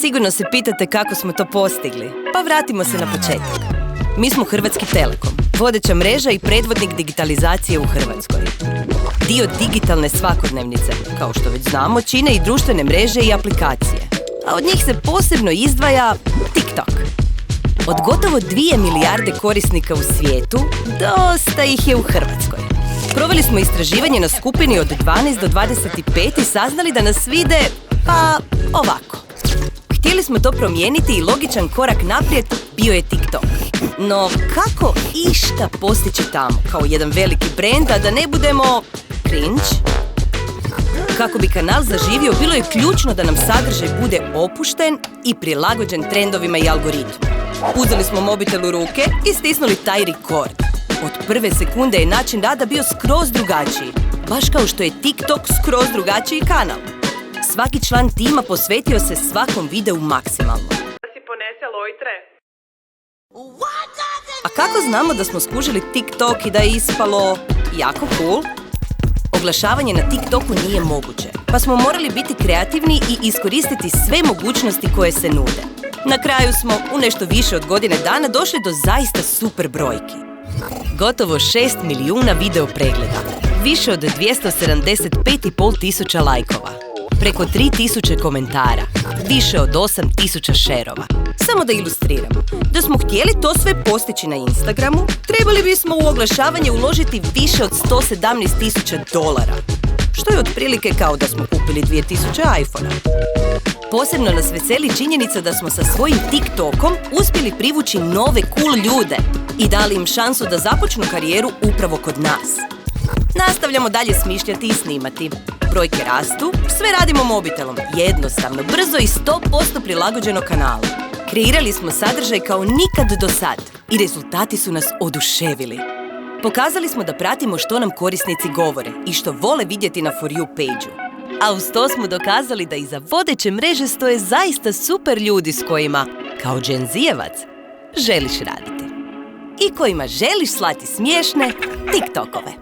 Sigurno se pitate kako smo to postigli, pa vratimo se na početak. Mi smo Hrvatski Telekom, vodeća mreža i predvodnik digitalizacije u Hrvatskoj. Dio digitalne svakodnevnice, kao što već znamo, čine i društvene mreže i aplikacije. A od njih se posebno izdvaja TikTok. Od gotovo 2 milijarde korisnika u svijetu, dosta ih je u Hrvatskoj. Proveli smo istraživanje na skupini od 12 do 25 i saznali da nas vide, pa ovako. Htjeli smo to promijeniti i logičan korak naprijed bio je TikTok. No kako išta postići tamo, kao jedan veliki brend, a da ne budemo cringe? Kako bi kanal zaživio, bilo je ključno da nam sadržaj bude opušten i prilagođen trendovima i algoritmu. Uzeli smo mobitel u ruke i stisnuli taj rekord. Od prve sekunde je način rada bio skroz drugačiji, baš kao što je TikTok skroz drugačiji kanal. Svaki član tima posvetio se svakom videu maksimalno. A kako znamo da smo skužili TikTok i da je ispalo jako cool? Oglašavanje na TikToku nije moguće, pa smo morali biti kreativni i iskoristiti sve mogućnosti koje se nude. Na kraju smo u nešto više od godine dana došli do zaista super brojki. Gotovo 6 milijuna video pregleda, više od 275,5 tisuća lajkova, preko 3000 komentara, više od 8000 šerova. Samo da ilustriramo, da smo htjeli to sve postići na Instagramu, trebali bismo u oglašavanje uložiti više od $117,000, što je otprilike kao da smo kupili 2000 iPhone-a. Posebno nas veseli činjenica da smo sa svojim TikTokom uspjeli privući nove cool ljude i dali im šansu da započnu karijeru upravo kod nas. Nastavljamo dalje smišljati i snimati. Brojke rastu, sve radimo mobitelom, jednostavno, brzo i 100% prilagođeno kanalu. Kreirali smo sadržaj kao nikad do sad i rezultati su nas oduševili. Pokazali smo da pratimo što nam korisnici govore i što vole vidjeti na For You page-u. A uz to smo dokazali da iza vodeće mreže stoje zaista super ljudi s kojima, kao Gen Z-evac, želiš raditi. I kojima želiš slati smiješne TikTokove.